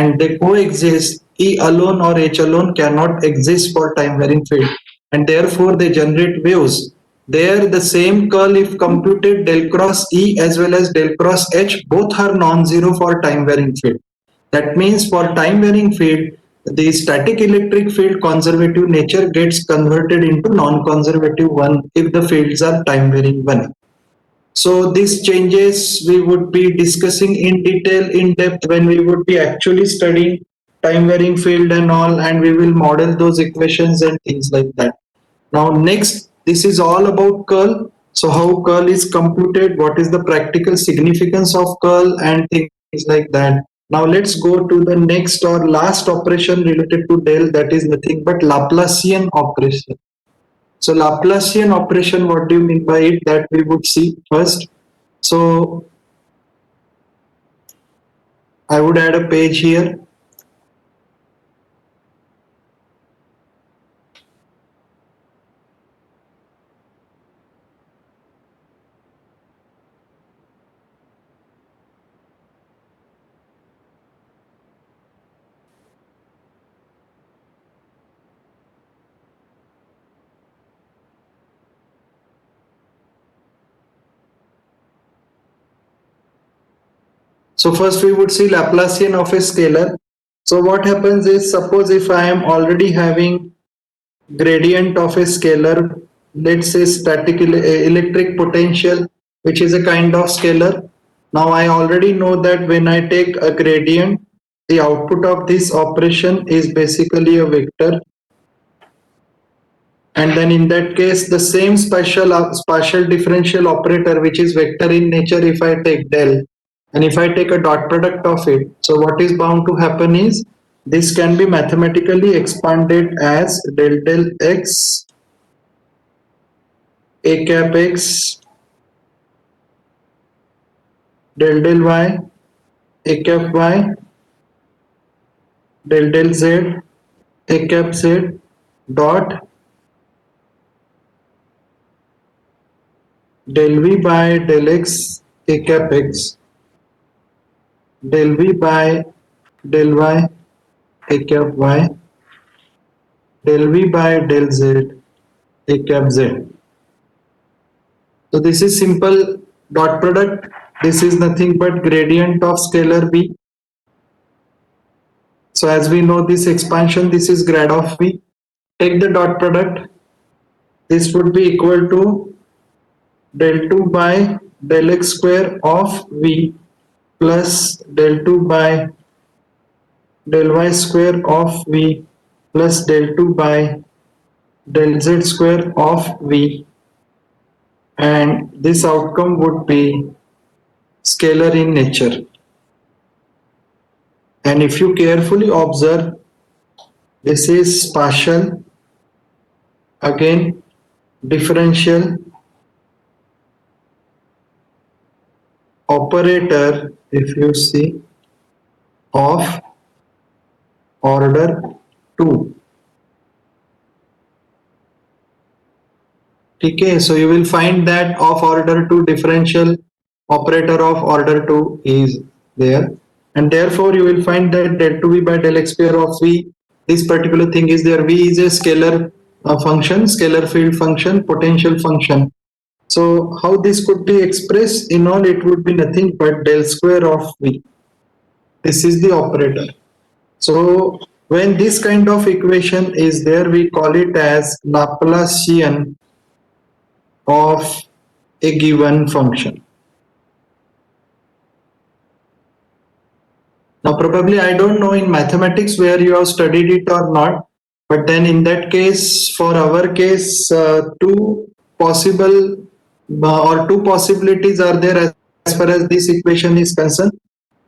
and they coexist, E alone or H alone cannot exist for time varying field, and therefore they generate waves. There, the same curl, if computed, del cross E as well as del cross H, both are non-zero for time varying field. That means for time varying field, the static electric field conservative nature gets converted into non-conservative one if the fields are time varying one. So these changes we would be discussing in detail, in depth, when we would be actually studying time varying field and all, and we will model those equations and things like that. Now next, this is all about curl. So how curl is computed, what is the practical significance of curl and things like that. Now let's go to the next or last operation related to del, that is nothing but Laplacian operation. So Laplacian operation, what do you mean by it? That we would see first. So I would add a page here. So first we would see Laplacian of a scalar. So what happens is, suppose if I am already having gradient of a scalar, let's say static electric potential, which is a kind of scalar. Now I already know that when I take a gradient, the output of this operation is basically a vector, and then in that case the same partial differential operator, which is vector in nature, if I take del and if I take a dot product of it, so what is bound to happen is this can be mathematically expanded as del del x a cap x del del y a cap y del del z a cap z dot del v by del x a cap x del v by del y a cap y del v by del z a cap z. So this is simple dot product. This is nothing but gradient of scalar v. So as we know this expansion, this is grad of v. Take the dot product. This would be equal to del 2 by del x square of v plus del 2 by del y square of v plus del 2 by del z square of v, and this outcome would be scalar in nature. And if you carefully observe, this is partial, again differential operator, if you see, of order 2. Okay, so you will find that of order 2 differential operator of order 2 is there, and therefore you will find that del 2v by del x square of v, this particular thing is there. V is a scalar function, scalar field function, potential function. So how this could be expressed? In all, it would be nothing but del square of v. This is the operator. So when this kind of equation is there, we call it as Laplacian of a given function. Now probably I don't know in mathematics where you have studied it or not, but then in that case, for our case, two possibilities are there as far as this equation is concerned.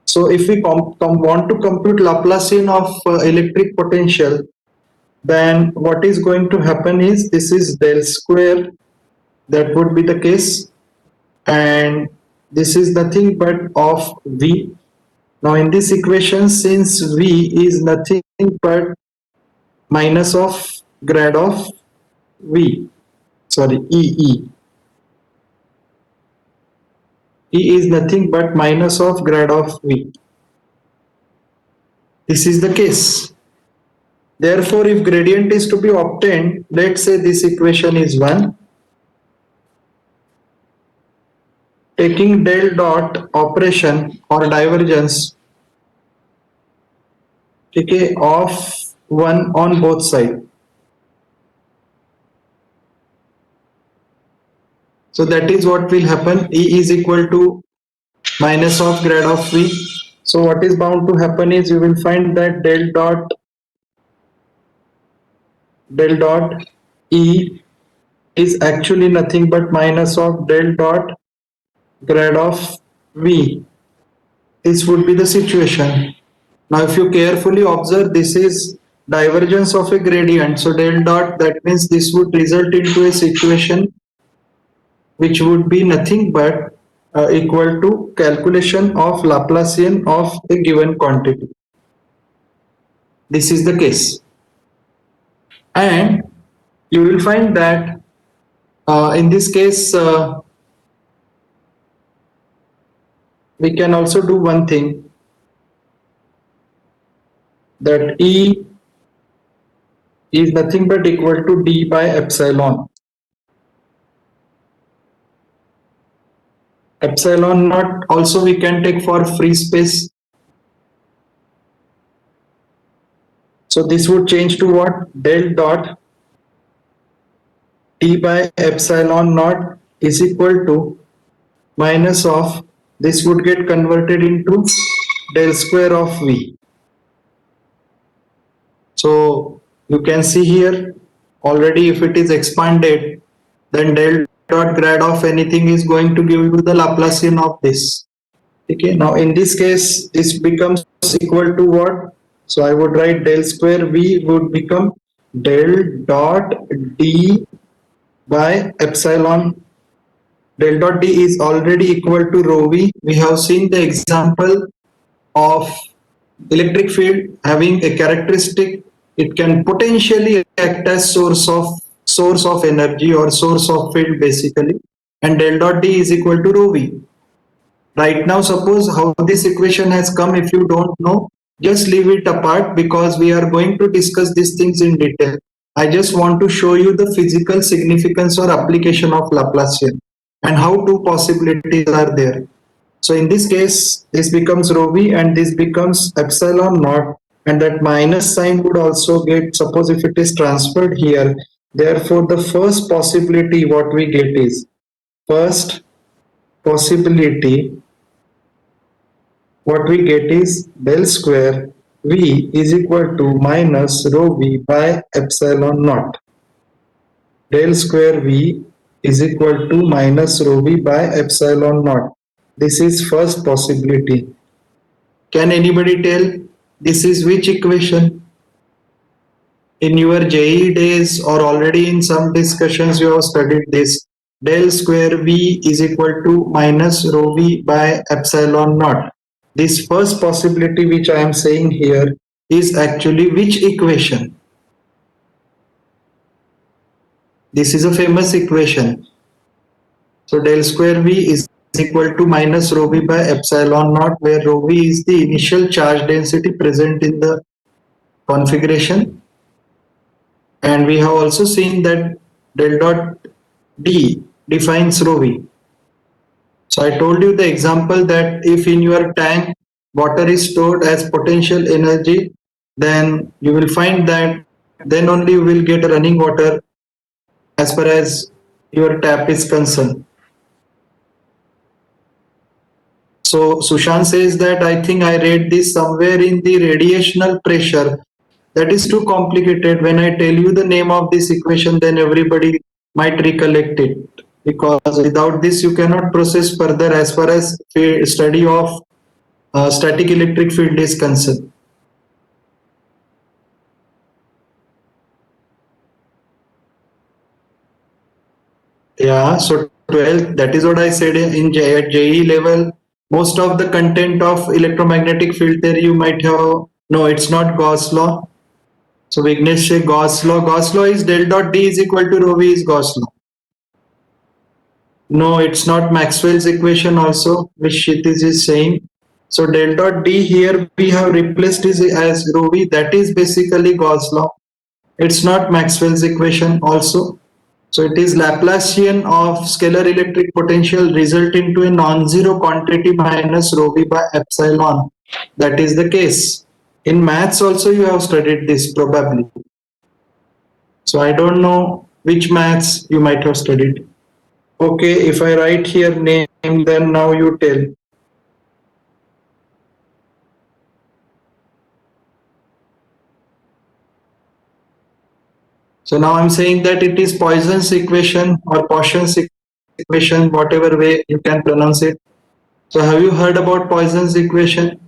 So if we want to compute Laplacian of electric potential, then what is going to happen is, this is del square, that would be the case, and this is nothing but of v. Now in this equation, since v is nothing but minus of grad of v, sorry, E is nothing but minus of grad of v. This is the case. Therefore, if gradient is to be obtained, let's say this equation is 1. Taking del dot operation or divergence, okay, of 1 on both sides. So that is what will happen. E is equal to minus of grad of V. So what is bound to happen is you will find that del dot E is actually nothing but minus of del dot grad of V. This would be the situation. Now if you carefully observe, this is divergence of a gradient. So del dot, that means this would result into a situation which would be nothing but equal to calculation of Laplacian of a given quantity. This is the case. And you will find that in this case, we can also do one thing, that E is nothing but equal to d by epsilon. Epsilon naught also we can take for free space. So this would change to what? Del dot d by epsilon naught is equal to minus of, this would get converted into del square of V. So you can see here already, if it is expanded, then del dot grad of anything is going to give you the Laplacian of this. Okay, now in this case, this becomes equal to what? So I would write del square V would become del dot D by epsilon. Del dot D is already equal to rho V. We have seen the example of electric field having a characteristic, it can potentially act as source of energy or source of field basically, and del dot D is equal to rho V. Right now, suppose how this equation has come, if you don't know, just leave it apart because we are going to discuss these things in detail. I just want to show you the physical significance or application of Laplacian and how two possibilities are there. So in this case, this becomes rho v and this becomes epsilon naught, and that minus sign would also get, suppose if it is transferred here, therefore the first possibility what we get is, first possibility what we get is del square V is equal to minus rho V by epsilon naught. Del square V is equal to minus rho V by epsilon naught. This is first possibility. Can anybody tell this is which equation? In your JEE days or already in some discussions you have studied this. Del square V is equal to minus rho V by epsilon naught. This first possibility which I am saying here is actually which equation? This is a famous equation. So del square V is equal to minus rho V by epsilon naught, where rho V is the initial charge density present in the configuration. And we have also seen that del dot D defines rho V. So I told you the example that if in your tank water is stored as potential energy, then you will find that then only you will get running water as far as your tap is concerned. So Sushant says that I think I read this somewhere in the radiational pressure. That is too complicated. When I tell you the name of this equation, then everybody might recollect it, because without this you cannot process further as far as study of static electric field is concerned. Yeah, so 12th, that is what I said in at JE level. Most of the content of electromagnetic field theory you might have, no, it's not Gauss law. So Vignesh say Gauss law. Gauss law is del dot D is equal to rho V is Gauss law. No, it's not Maxwell's equation also, which Kshitij is saying. So del dot D here we have replaced it as rho v. That is basically Gauss law. It's not Maxwell's equation also. So it is Laplacian of scalar electric potential result into a non-zero quantity minus rho v by epsilon. That is the case. In maths also you have studied this probably. So I don't know which maths you might have studied. Okay, if I write here name, then now you tell. So now I'm saying that it is Poisson's equation or Poisson's equation, whatever way you can pronounce it. So have you heard about Poisson's equation?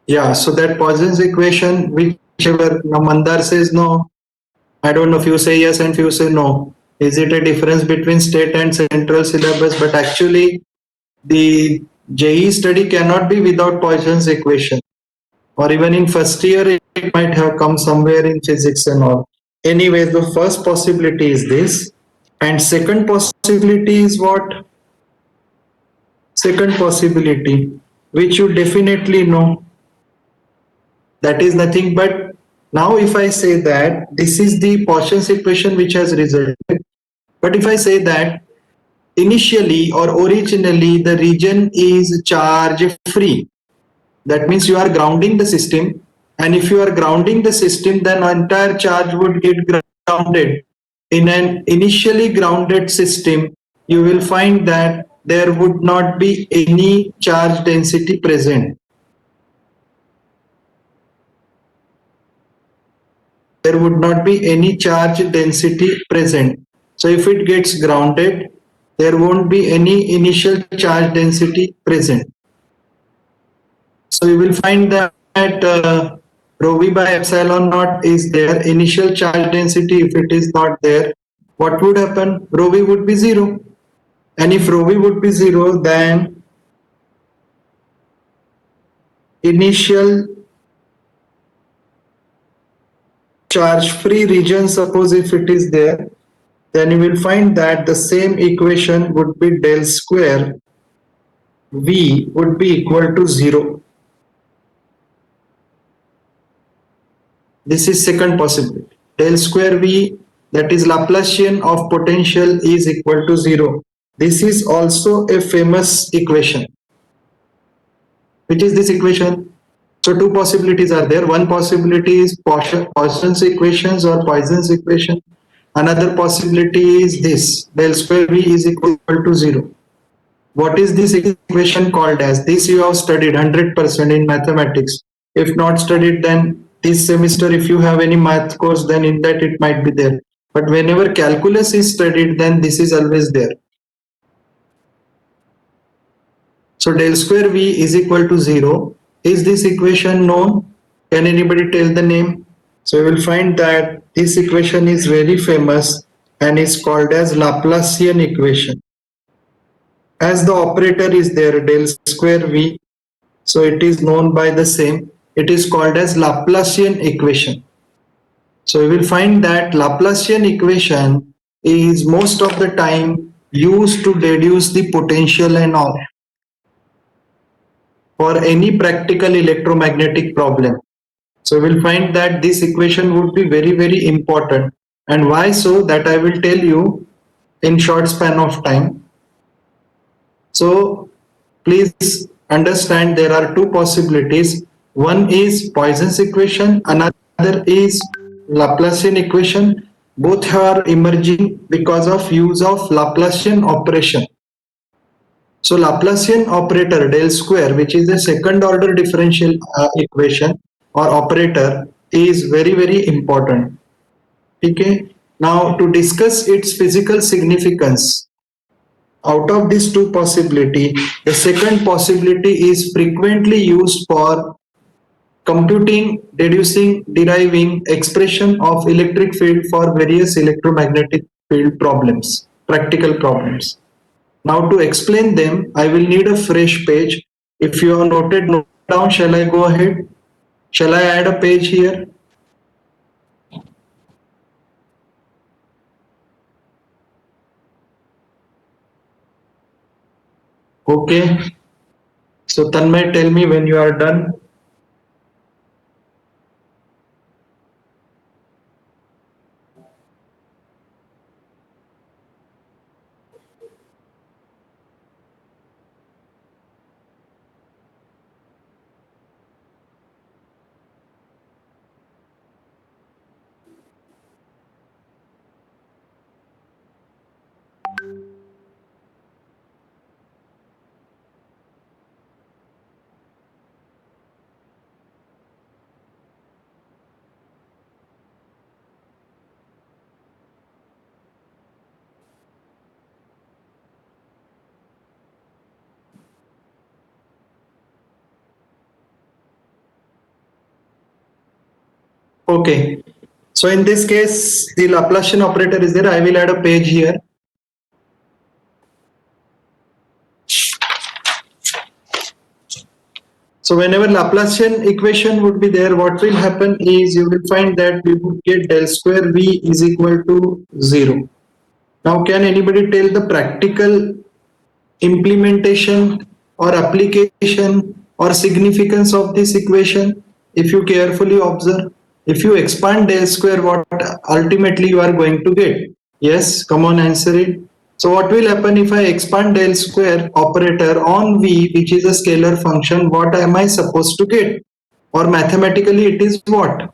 Yeah, so that Poisson's equation, whichever Mandar says no, I don't know if you say yes and if you say no. Is it a difference between state and central syllabus? But actually, the JE study cannot be without Poisson's equation. Or even in first year, it might have come somewhere in physics and all. Anyway, the first possibility is this. And second possibility is what? Second possibility, which you definitely know, that is nothing but now if I say that this is the Poisson's equation which has resulted, but if I say that initially or originally the region is charge free, that means you are grounding the system, and if you are grounding the system then entire charge would get grounded. In an initially grounded system you will find that there would not be any charge density present. There would not be any charge density present. So if it gets grounded, there won't be any initial charge density present. So you will find that rho v by epsilon naught is there. Initial charge density, if it is not there, what would happen? Rho v would be 0. And if rho v would be 0, then initial charge free region, suppose if it is there, then you will find that the same equation would be del square V would be equal to 0. This is second possibility. Del square V, that is Laplacian of potential, is equal to 0. This is also a famous equation. Which is this equation? So two possibilities are there. One possibility is Poisson's equations or Poisson's equation. Another possibility is this, del square V is equal to 0. What is this equation called as? This you have studied 100% in mathematics. If not studied, then this semester if you have any math course, then in that it might be there. But whenever calculus is studied, then this is always there. So del square V is equal to 0. Is this equation known? Can anybody tell the name? So you will find that this equation is very famous and is called as Laplacian equation. As the operator is there, del square V, so it is known by the same. It is called as Laplacian equation. So you will find that Laplacian equation is most of the time used to deduce the potential and all for any practical electromagnetic problem. So we'll find that this equation would be very, very important. And why so, that I will tell you in short span of time. So please understand there are two possibilities. One is Poisson's equation, another is Laplacian equation. Both are emerging because of use of Laplacian operation. So Laplacian operator del square, which is a second order differential equation or operator, is very, very important. Okay. Now to discuss its physical significance, out of these two possibility, the second possibility is frequently used for computing, deducing, deriving expression of electric field for various electromagnetic field problems, practical problems. Now to explain them, I will need a fresh page. If you have noted down, shall I go ahead? Shall I add a page here? Okay. So Tanmay, tell me when you are done. Okay. So in this case, the Laplacian operator is there. I will add a page here. So whenever Laplacian equation would be there, what will happen is you will find that we would get del square V is equal to 0. Now can anybody tell the practical implementation or application or significance of this equation? If you carefully observe, if you expand del square, what ultimately you are going to get? Yes, come on, answer it. So what will happen if I expand del square operator on V, which is a scalar function? What am I supposed to get? Or mathematically it is what?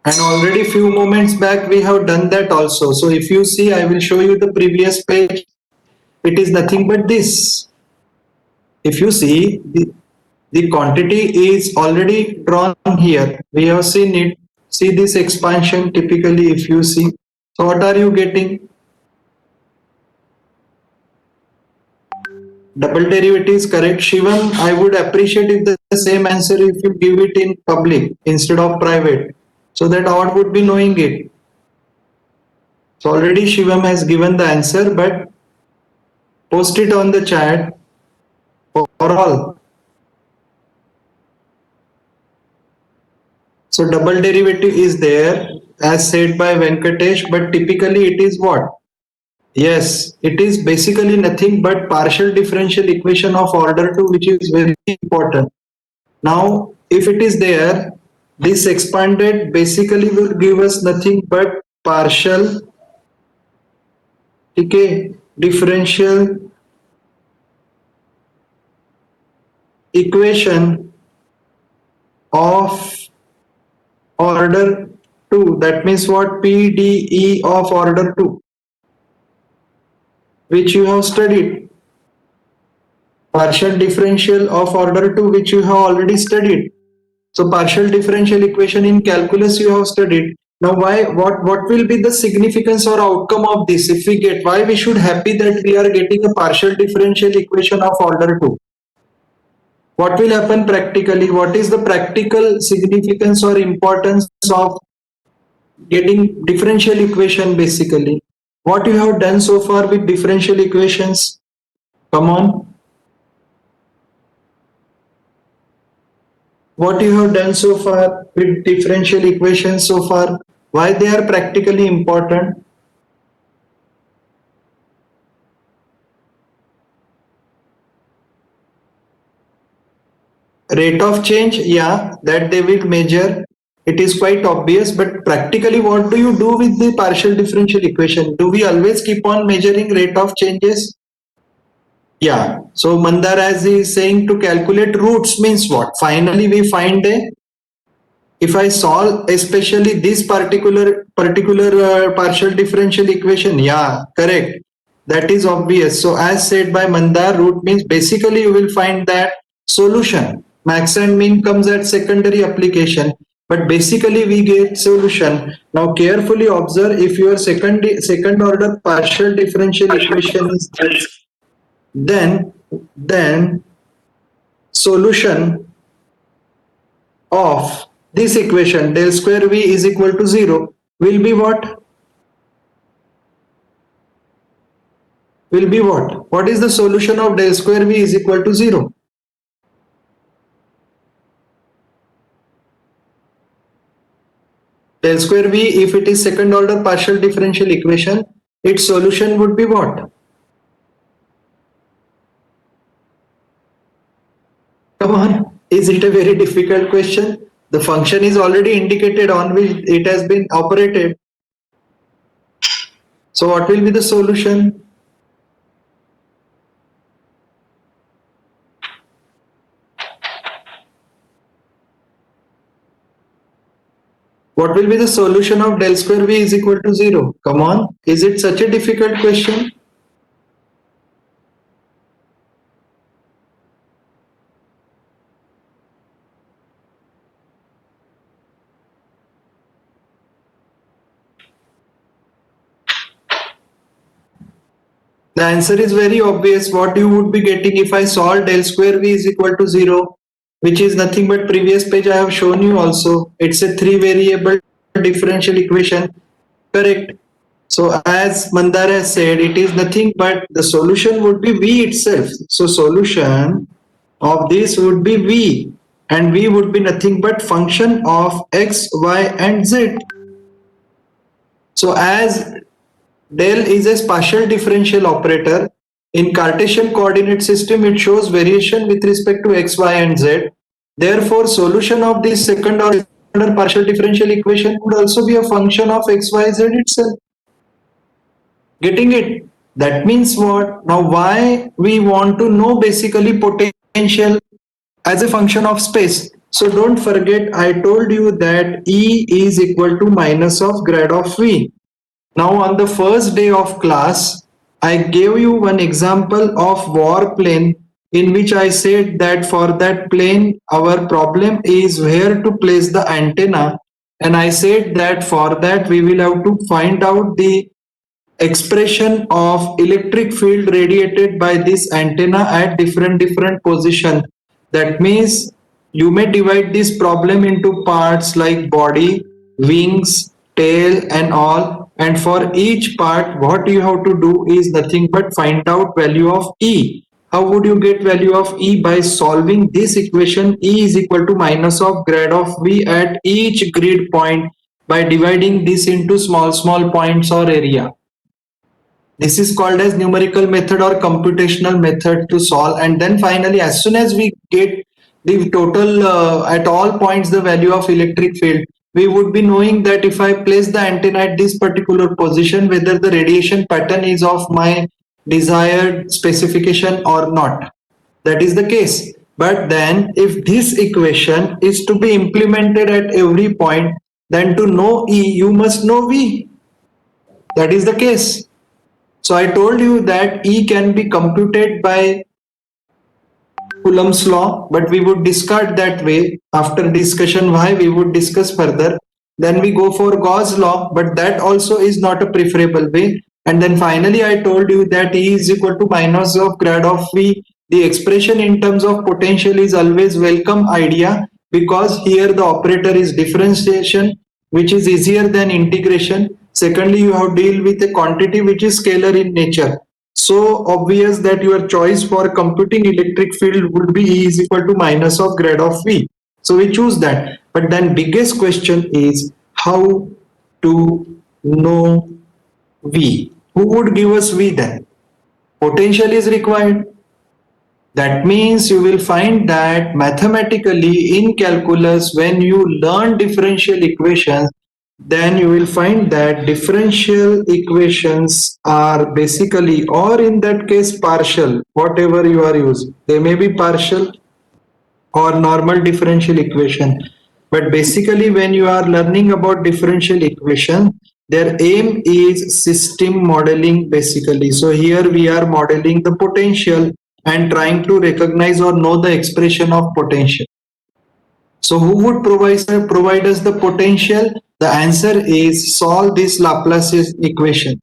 And already few moments back we have done that also. So if you see, I will show you the previous page. It is nothing but this. If you see, the quantity is already drawn here. We have seen it. See this expansion typically if you see. So what are you getting? Double derivative is correct. Shivam, I would appreciate if the same answer if you give it in public instead of private. So that all would be knowing it. So already Shivam has given the answer, but post it on the chat for all. So double derivative is there as said by Venkatesh, but typically it is what? Yes, it is basically nothing but partial differential equation of order 2, which is very important. Now, if it is there, this expanded basically will give us nothing but partial, okay, differential equation of order 2. That means what? PDE of order 2, which you have studied. Partial differential of order 2, which you have already studied. So partial differential equation in calculus you have studied. Now why, what will be the significance or outcome of this? If we get, why we should happy that we are getting a partial differential equation of order 2? What will happen practically? What is the practical significance or importance of getting differential equation basically? What you have done so far with differential equations? Come on. What you have done so far with differential equations so far? Why they are practically important? Rate of change, yeah, that they will measure. It is quite obvious, but practically what do you do with the partial differential equation? Do we always keep on measuring rate of changes? Yeah. So Mandar, as he is saying, to calculate roots means what? Finally, we find a, if I solve especially this particular partial differential equation, yeah, correct. That is obvious. So as said by Mandar, root means basically you will find that solution. Max and mean comes at secondary application, but basically we get solution. Now carefully observe, if your second order partial differential equation is, then solution of this equation del square V is equal to 0 will be what? Will be what? What is the solution of del square V is equal to 0? Del square V, if it is second order partial differential equation, its solution would be what? Come on, is it a very difficult question? The function is already indicated on which it has been operated. So what will be the solution? What will be the solution of del square V is equal to 0? Come on, is it such a difficult question? The answer is very obvious. What you would be getting if I solve del square V is equal to 0, which is nothing but previous page I have shown you also. It's a 3 variable differential equation. Correct. So as Mandar has said, it is nothing but the solution would be V itself. So solution of this would be V, and V would be nothing but function of X, Y and Z. So as del is a partial differential operator, in Cartesian coordinate system it shows variation with respect to X, Y and Z. Therefore solution of this second order partial differential equation would also be a function of X, Y, Z itself. Getting it? That means what? Now why we want to know basically potential as a function of space. So don't forget, I told you that E is equal to minus of grad of V. Now on the first day of class, I gave you one example of VOR plane in which I said that for that plane our problem is where to place the antenna, and I said that for that we will have to find out the expression of electric field radiated by this antenna at different position. That means you may divide this problem into parts like body, wings, tail and all, and for each part what you have to do is nothing but find out value of E. How would you get value of E? By solving this equation, E is equal to minus of grad of V at each grid point by dividing this into small points or area. This is called as numerical method or computational method to solve. And then finally, as soon as we get the total at all points the value of electric field, we would be knowing that if I place the antenna at this particular position, whether the radiation pattern is of my desired specification or not. That is the case. But then if this equation is to be implemented at every point, then to know E, you must know V. That is the case. So I told you that E can be computed by Coulomb's law, but we would discard that way. After discussion why, we would discuss further. Then we go for Gauss law, but that also is not a preferable way. And then finally I told you that E is equal to minus of grad of V. The expression in terms of potential is always welcome idea, because here the operator is differentiation, which is easier than integration. Secondly, you have to deal with a quantity which is scalar in nature. So obvious that your choice for computing electric field would be E is equal to minus of grad of V. So we choose that. But then biggest question is how to know V. Who would give us V then? Potential is required. That means you will find that mathematically in calculus, when you learn differential equations, then you will find that differential equations are basically, or in that case partial, whatever you are using. They may be partial or normal differential equation. But basically when you are learning about differential equation, their aim is system modeling basically. So here we are modeling the potential and trying to recognize or know the expression of potential. So who would provide us the potential? The answer is solve this Laplacian equation.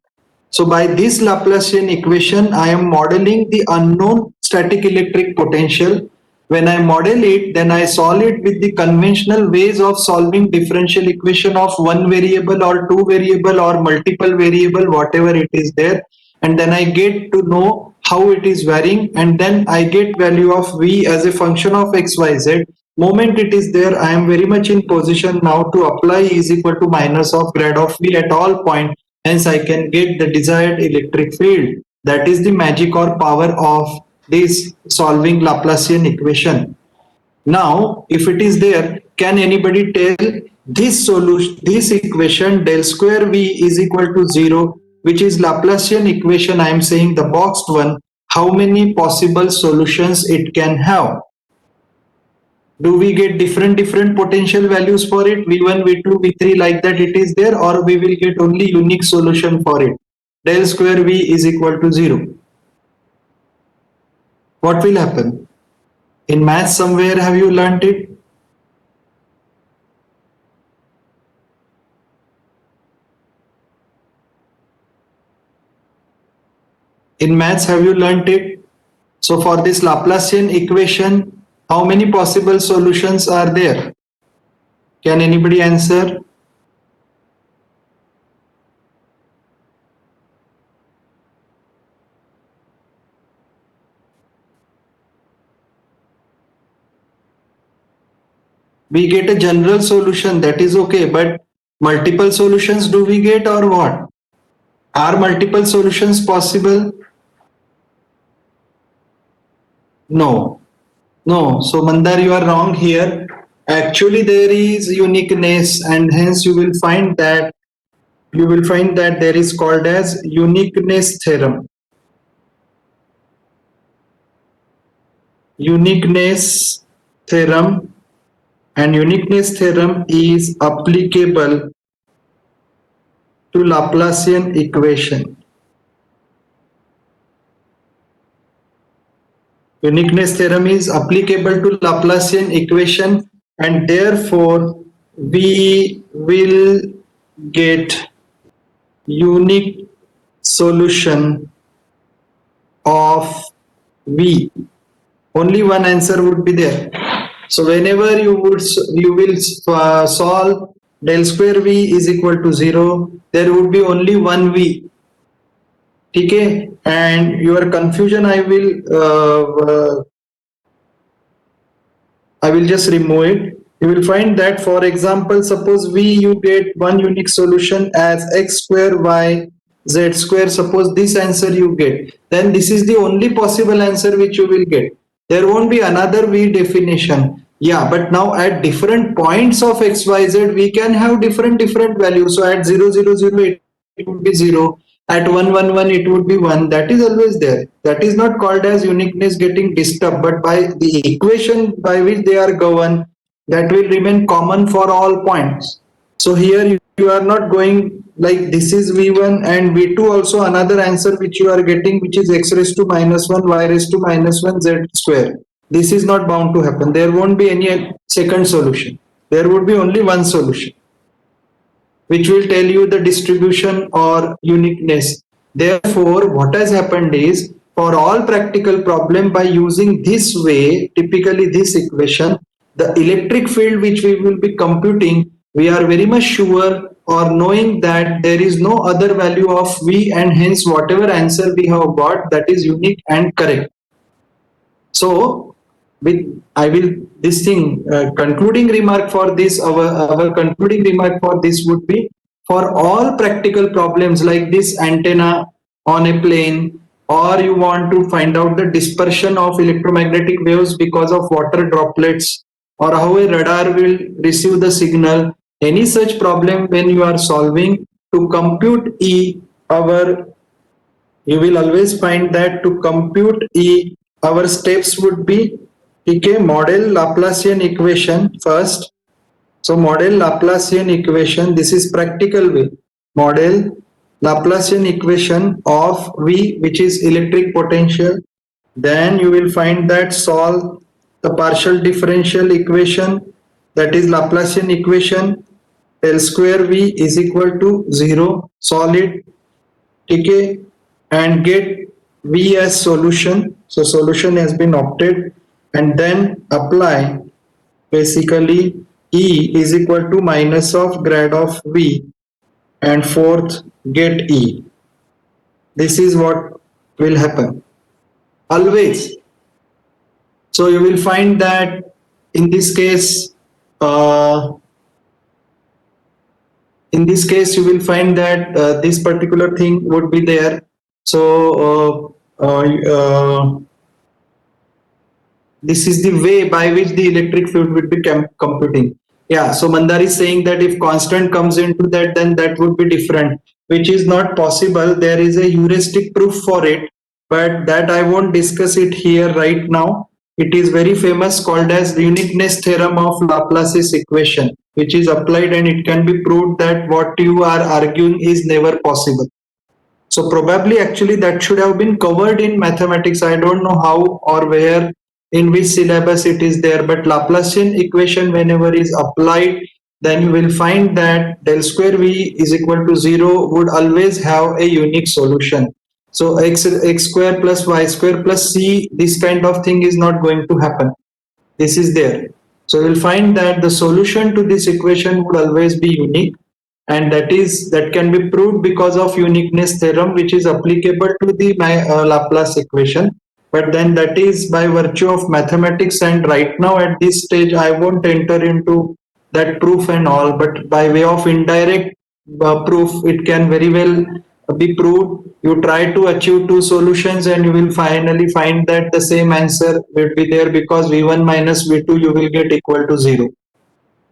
So by this Laplacian equation, I am modeling the unknown static electric potential. When I model it, then I solve it with the conventional ways of solving differential equation of one variable or two variable or multiple variable, whatever it is there. And then I get to know how it is varying, and then I get value of V as a function of X, Y, Z. Moment it is there, I am very much in position now to apply E is equal to minus of grad of V at all point. Hence, I can get the desired electric field. That is the magic or power of this solving Laplacian equation. Now, if it is there, can anybody tell this solution, this equation del square V is equal to 0, which is Laplacian equation, I am saying the boxed one, how many possible solutions it can have? Do we get different potential values for it, V1, V2, V3, like that it is there, or we will get only unique solution for it? Del square V is equal to 0. What will happen? In math somewhere have you learnt it? In maths have you learnt it? So for this Laplacian equation, how many possible solutions are there? Can anybody answer? We get a general solution, that is okay, but multiple solutions do we get or what? Are multiple solutions possible? No. No. So Mandar, you are wrong here. Actually, there is uniqueness, and hence you will find that there is called as uniqueness theorem. Uniqueness theorem, and uniqueness theorem is applicable to Laplacian equation. Uniqueness theorem is applicable to Laplacian equation, and therefore we will get unique solution of V. Only one answer would be there. So whenever you will solve del square V is equal to 0, there would be only one V. Okay, and your confusion I will just remove it. You will find that, for example, suppose V you get one unique solution as x square y z square. Suppose this answer you get, then this is the only possible answer which you will get. There won't be another V definition. Yeah, but now at different points of x, y, z, we can have different values. So at 0, 0, 0, it would be 0. At 1, 1, 1, it would be 1. That is always there. That is not called as uniqueness getting disturbed, but by the equation by which they are governed, that will remain common for all points. So here you are not going like this is V1 and V2 also another answer which you are getting, which is x raised to minus 1, y raised to minus 1, z square. This is not bound to happen. There won't be any second solution. There would be only one solution, which will tell you the distribution or uniqueness. Therefore, what has happened is, for all practical problem, by using this way, typically this equation, the electric field which we will be computing, we are very much sure or knowing that there is no other value of V, and hence whatever answer we have got, that is unique and correct. So I will this thing concluding remark for this, our concluding remark for this would be, for all practical problems like this antenna on a plane, or you want to find out the dispersion of electromagnetic waves because of water droplets, or how a radar will receive the signal, any such problem when you are solving, to compute E, you will always find that to compute E, our steps would be, okay, model Laplacian equation first. So model Laplacian equation, this is practical way. Model Laplacian equation of V, which is electric potential. Then you will find that solve the partial differential equation, that is Laplacian equation, L square V is equal to 0, solve it, okay, and get V as solution. So solution has been opted, and then apply basically E is equal to minus of grad of V, and fourth get E. This is what will happen always. So you will find that in this case, uh, in this case you will find that this particular thing would be there. So this is the way by which the electric field would be computing. Yeah, so Mandar is saying that if constant comes into that, then that would be different, which is not possible. There is a heuristic proof for it, but that I won't discuss it here right now. It is very famous, called as the uniqueness theorem of Laplace's equation, which is applied and it can be proved that what you are arguing is never possible. So probably actually that should have been covered in mathematics. I don't know how or where, in which syllabus it is there, but Laplacian equation whenever is applied, then you will find that del square V is equal to 0 would always have a unique solution. So x square plus y square plus c, this kind of thing is not going to happen. This is there. So we'll find that the solution to this equation would always be unique, and that can be proved because of uniqueness theorem, which is applicable to the Laplace equation. But then that is by virtue of mathematics, and right now at this stage I won't enter into that proof and all, but by way of indirect proof it can very well be proved. You try to achieve two solutions and you will finally find that the same answer will be there, because v1 minus v2 you will get equal to 0.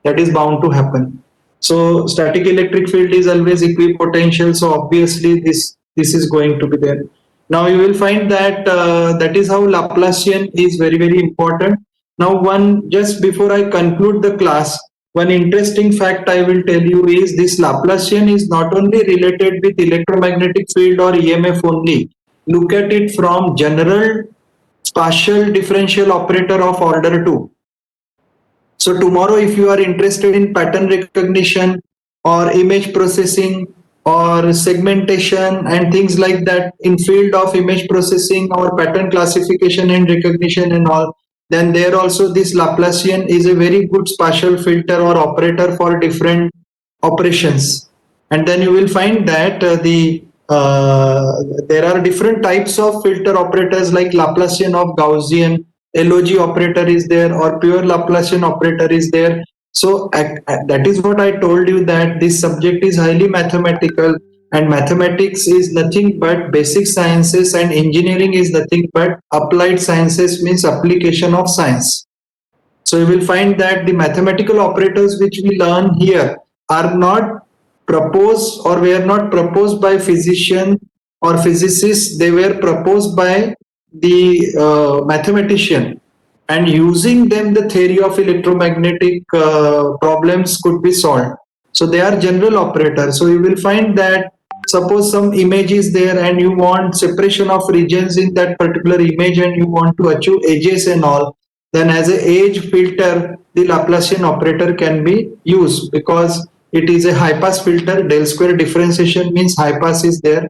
That is bound to happen. So static electric field is always equipotential, so obviously this is going to be there. Now you will find that that is how Laplacian is very important. Now one, just before I conclude the class, one interesting fact I will tell you is this Laplacian is not only related with electromagnetic field or EMF only. Look at it from general partial differential operator of order 2. So tomorrow, if you are interested in pattern recognition or image processing or segmentation and things like that in field of image processing or pattern classification and recognition and all, then there also this Laplacian is a very good spatial filter or operator for different operations. And then you will find that there are different types of filter operators like Laplacian of Gaussian, LOG operator is there, or pure Laplacian operator is there. So that is what I told you, that this subject is highly mathematical, and mathematics is nothing but basic sciences, and engineering is nothing but applied sciences, means application of science. So you will find that the mathematical operators which we learn here are not proposed, or were not proposed by physician or physicists. They were proposed by the mathematician, and using them the theory of electromagnetic problems could be solved. So they are general operators. So you will find that suppose some image is there and you want separation of regions in that particular image and you want to achieve edges and all, then as a edge filter the Laplacian operator can be used, because it is a high pass filter. Del square differentiation means high pass is there,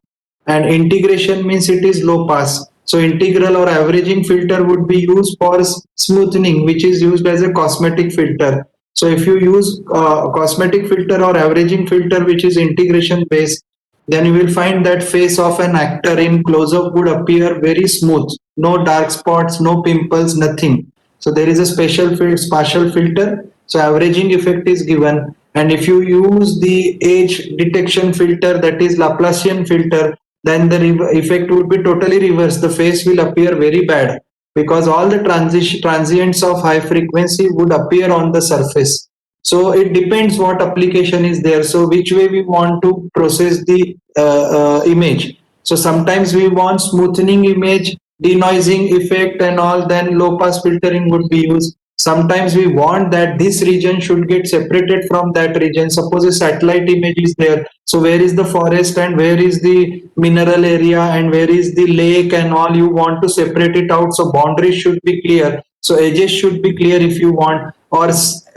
and integration means it is low pass. So integral or averaging filter would be used for smoothing, which is used as a cosmetic filter. So if you use cosmetic filter or averaging filter, which is integration based, then you will find that face of an actor in close-up would appear very smooth, no dark spots, no pimples, nothing. So there is a special spatial filter. So averaging effect is given, and if you use the edge detection filter, that is Laplacian filter, then the effect would be totally reversed. The face will appear very bad, because all the transients of high frequency would appear on the surface. So it depends what application is there. So which way we want to process the image. So sometimes we want smoothing image, denoising effect and all, then low pass filtering would be used. Sometimes we want that this region should get separated from that region. Suppose a satellite image is there. So where is the forest and where is the mineral area and where is the lake and all, you want to separate it out. So boundaries should be clear. So edges should be clear if you want, or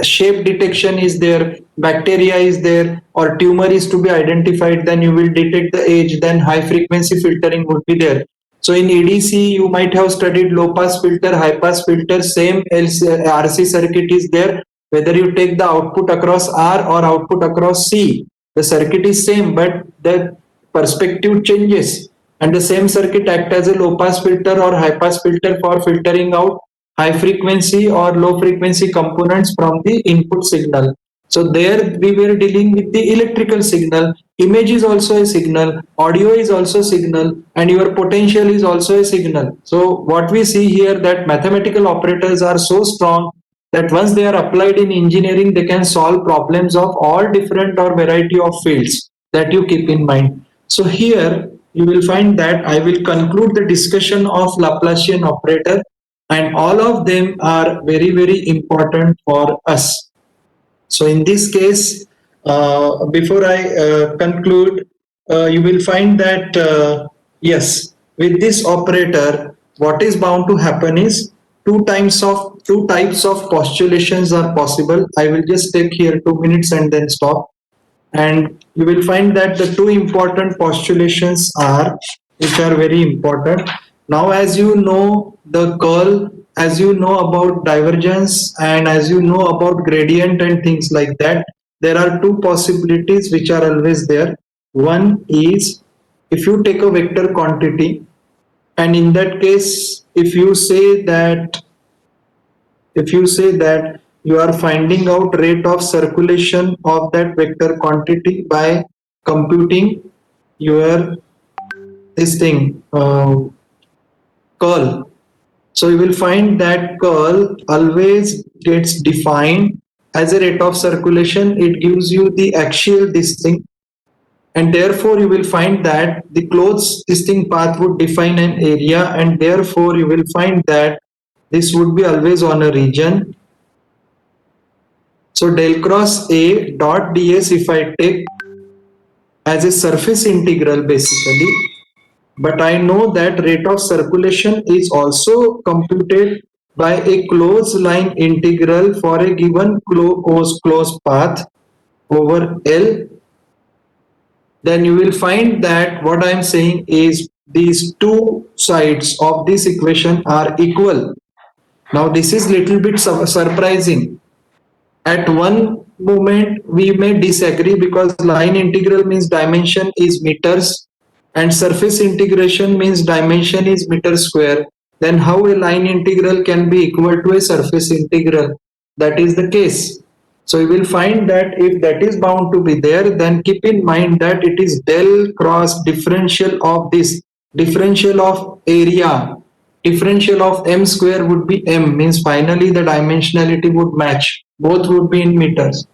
shape detection is there, bacteria is there, or tumor is to be identified, then you will detect the edge, then high frequency filtering would be there. So in EDC, you might have studied low pass filter, high pass filter, same RC circuit is there. Whether you take the output across R or output across C, the circuit is same, but the perspective changes. And the same circuit act as a low pass filter or high pass filter for filtering out high frequency or low frequency components from the input signal. So there we were dealing with the electrical signal. Image is also a signal, audio is also signal, and your potential is also a signal. So what we see here, that mathematical operators are so strong that once they are applied in engineering, they can solve problems of all different or variety of fields, that you keep in mind. So here you will find that I will conclude the discussion of Laplacian operator, and all of them are very very important for us. So in this case, before I conclude, you will find that yes, with this operator, what is bound to happen is two types of postulations are possible. I will just take here 2 minutes and then stop. And you will find that the two important postulations are, which are very important. Now as you know the curl, as you know about divergence, and as you know about gradient and things like that, there are two possibilities which are always there. One is, if you take a vector quantity, and in that case, if you say that you are finding out rate of circulation of that vector quantity by computing your this thing, curl. So you will find that curl always gets defined as a rate of circulation. It gives you the axial this thing, and therefore you will find that the closed this thing path would define an area, and therefore you will find that this would be always on a region. So del cross A dot ds, if I take as a surface integral basically, but I know that rate of circulation is also computed by a closed line integral for a given closed path over L, then you will find that what I am saying is these two sides of this equation are equal. Now this is little bit surprising. At one moment we may disagree, because line integral means dimension is meters and surface integration means dimension is meter square. Then how a line integral can be equal to a surface integral? That is the case. So you will find that if that is bound to be there, then keep in mind that it is del cross differential of this, differential of area, differential of m square would be m, means finally the dimensionality would match, both would be in meters.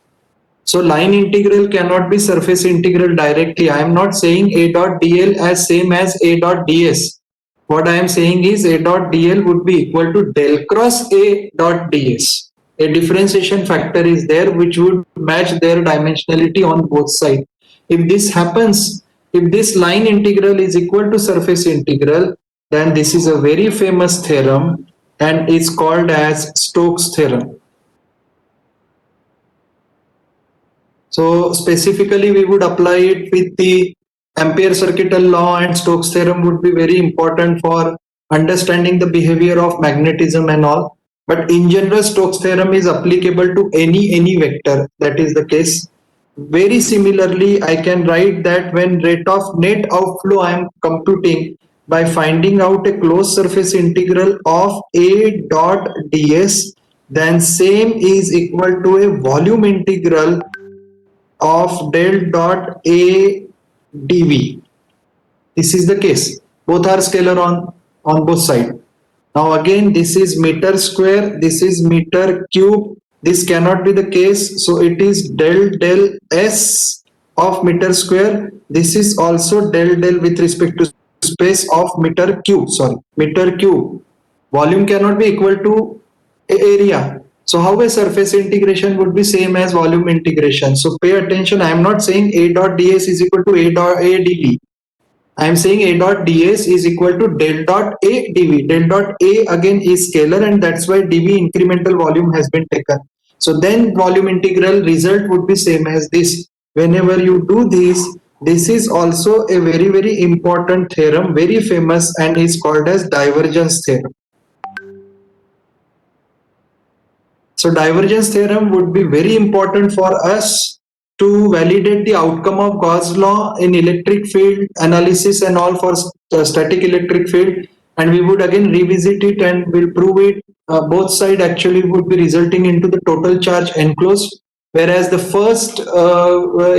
So line integral cannot be surface integral directly. I am not saying a dot dl as same as a dot ds. What I am saying is a dot dl would be equal to del cross a dot ds. A differentiation factor is there which would match their dimensionality on both sides. If this happens, if this line integral is equal to surface integral, then this is a very famous theorem and is called as Stokes theorem. So specifically we would apply it with the Ampere circuital law, and Stokes theorem would be very important for understanding the behavior of magnetism and all. But in general, Stokes theorem is applicable to any vector. That is the case. Very similarly, I can write that when rate of net outflow I am computing by finding out a closed surface integral of A dot ds, then same is equal to a volume integral of del dot A dv. This is the case. Both are scalar on both sides. Now again, this is meter square, this is meter cube. This cannot be the case. So it is del s of meter square. This is also del with respect to space of meter cube. Sorry, meter cube. Volume cannot be equal to area. So how a surface integration would be same as volume integration? So pay attention. I am not saying A dot ds is equal to A dot A dv. I am saying A dot ds is equal to del dot A dv. Del dot A again is scalar, and that's why dv incremental volume has been taken. So then volume integral result would be same as this. Whenever you do this is also a very very important theorem, very famous, and is called as divergence theorem. So divergence theorem would be very important for us to validate the outcome of Gauss law in electric field analysis and all for static electric field, and we would again revisit it and we'll prove it both side actually would be resulting into the total charge enclosed, whereas the first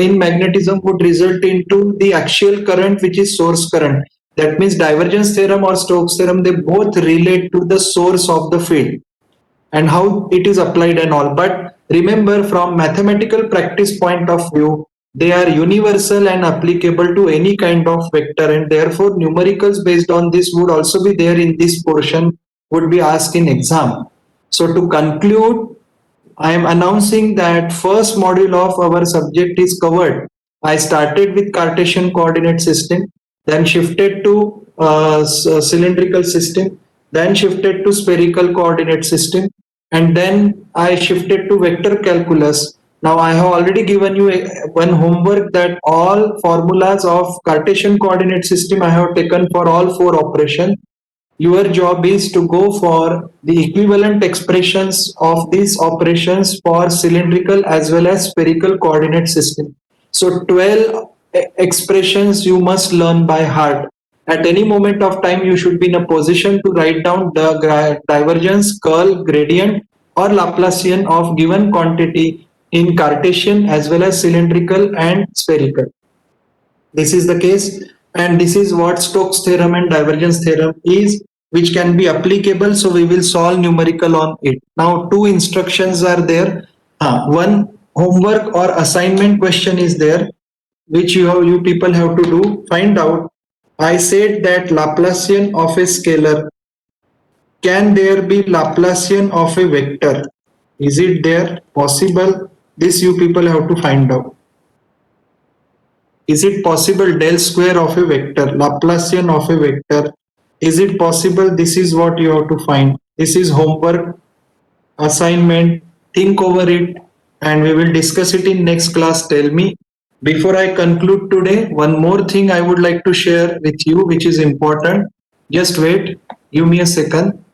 in magnetism would result into the axial current, which is source current. That means divergence theorem or Stokes theorem, they both relate to the source of the field and how it is applied and all. But remember, from mathematical practice point of view, they are universal and applicable to any kind of vector, and therefore numericals based on this would also be there in this portion, would be asked in exam. So to conclude, I am announcing that first module of our subject is covered. I started with Cartesian coordinate system, then shifted to cylindrical system, then shifted to spherical coordinate system, and then I shifted to vector calculus. Now I have already given you one homework that all formulas of Cartesian coordinate system I have taken for all four operations. Your job is to go for the equivalent expressions of these operations for cylindrical as well as spherical coordinate system. So 12 expressions you must learn by heart. At any moment of time, you should be in a position to write down the divergence, curl, gradient, or Laplacian of given quantity in Cartesian as well as cylindrical and spherical. This is the case, and this is what Stokes theorem and divergence theorem is, which can be applicable. So we will solve numerical on it. Now two instructions are there. One homework or assignment question is there, which you people have to do. Find out. I said that Laplacian of a scalar. Can there be Laplacian of a vector? Is it there? Possible? This you people have to find out. Is it possible del square of a vector, Laplacian of a vector? Is it possible? This is what you have to find. This is homework, assignment. Think over it and we will discuss it in next class. Tell me. Before I conclude today, one more thing I would like to share with you, which is important. Just wait. Give me a second.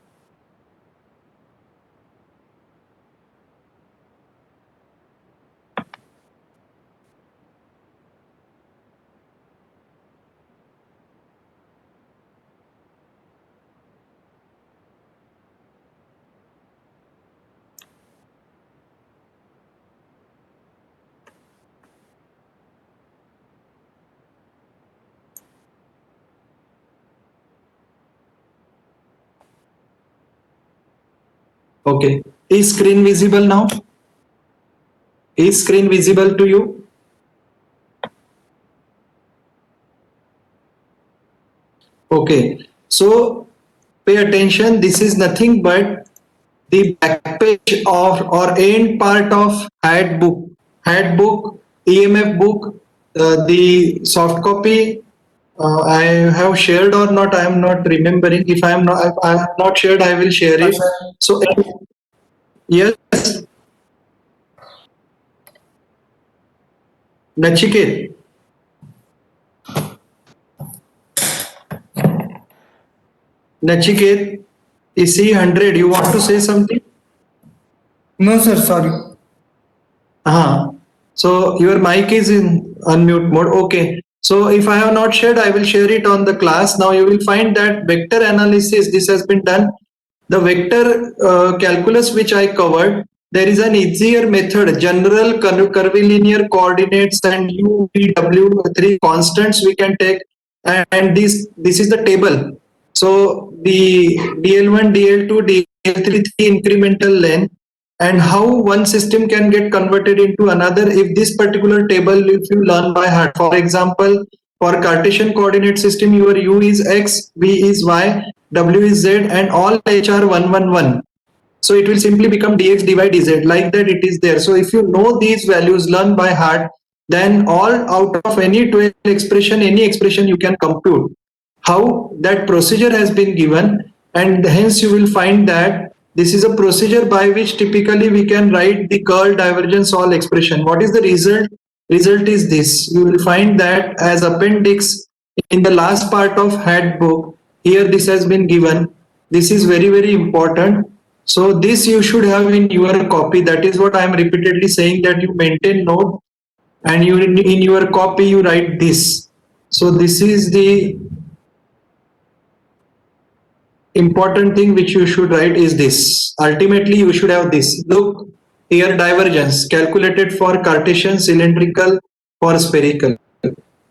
Okay. Is screen visible now? Is screen visible to you? Okay. So pay attention. This is nothing but the back page of or end part of had book, EMF book, the soft copy I have shared or not. I am not remembering. If I am not shared, I will share it. So yes, Nachiket. Nachiket, is he 100? You want to say something? No, sir, sorry. So your mic is in unmute mode. Okay. So if I have not shared, I will share it on the class. Now you will find that vector analysis, this has been done. The vector calculus which I covered, there is an easier method, general curvilinear coordinates and u, v, w, three constants we can take, and this is the table. So the dl1, dl2, dl3, three incremental length, and how one system can get converted into another if this particular table if you learn by heart. For example, for Cartesian coordinate system, your u is x, v is y, w is z, and all h are 111. So it will simply become dx dy dz, like that it is there. So if you know these values, learn by heart, then all out of any 12 expression, any expression you can compute how that procedure has been given, and hence you will find that this is a procedure by which typically we can write the curl, divergence, all expression. What is the result? Result is this. You will find that as appendix in the last part of head book. Here this has been given. This is very, very important. So this you should have in your copy. That is what I am repeatedly saying, that you maintain note and you in your copy you write this. So this is the important thing which you should write is this. Ultimately, you should have this. Look here, divergence calculated for Cartesian, cylindrical, for spherical.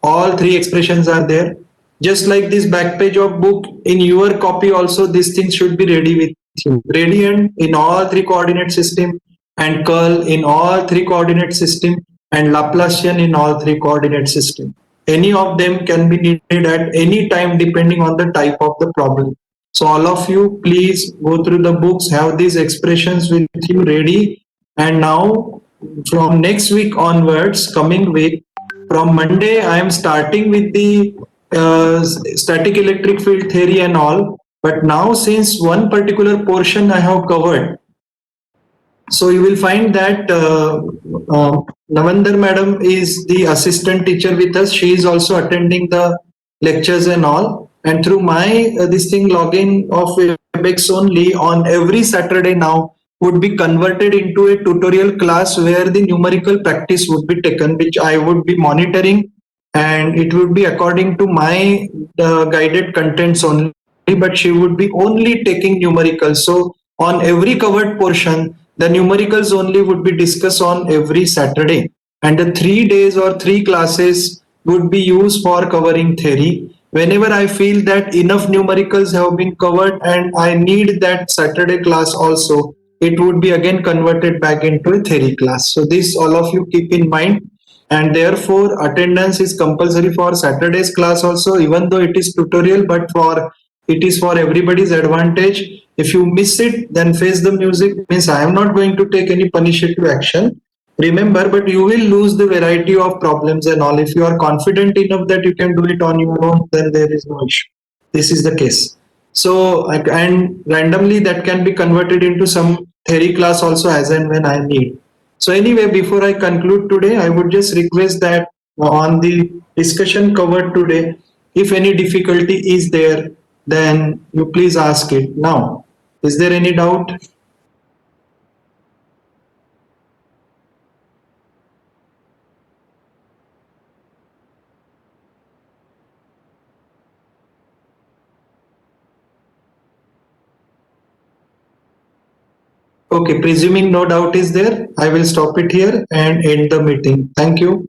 All three expressions are there. Just like this back page of book, in your copy also, these things should be ready with you. Gradient in all three coordinate system, and curl in all three coordinate system, and Laplacian in all three coordinate system. Any of them can be needed at any time depending on the type of the problem. So all of you, please go through the books, have these expressions with you ready. And now from next week onwards, coming week, from Monday, I am starting with the static electric field theory and all. But now since one particular portion I have covered, so you will find that Navandar madam is the assistant teacher with us. She is also attending the lectures and all. And through my this thing login of WebEx only on every Saturday now would be converted into a tutorial class where the numerical practice would be taken, which I would be monitoring, and it would be according to my guided contents only. But she would be only taking numericals. So on every covered portion, the numericals only would be discussed on every Saturday, and the 3 days or three classes would be used for covering theory. Whenever I feel that enough numericals have been covered and I need that Saturday class also, it would be again converted back into a theory class. So this all of you keep in mind, and therefore attendance is compulsory for Saturday's class also, even though it is tutorial, but for it is for everybody's advantage. If you miss it, then face the music. Means I am not going to take any punitive action, remember, but you will lose the variety of problems and all. If you are confident enough that you can do it on your own, then there is no issue. This is the case. So and randomly that can be converted into some theory class also as and when I need. So anyway, before I conclude today, I would just request that on the discussion covered today, if any difficulty is there, then you please ask it now. Is there any doubt? Okay, presuming no doubt is there, I will stop it here and end the meeting. Thank you.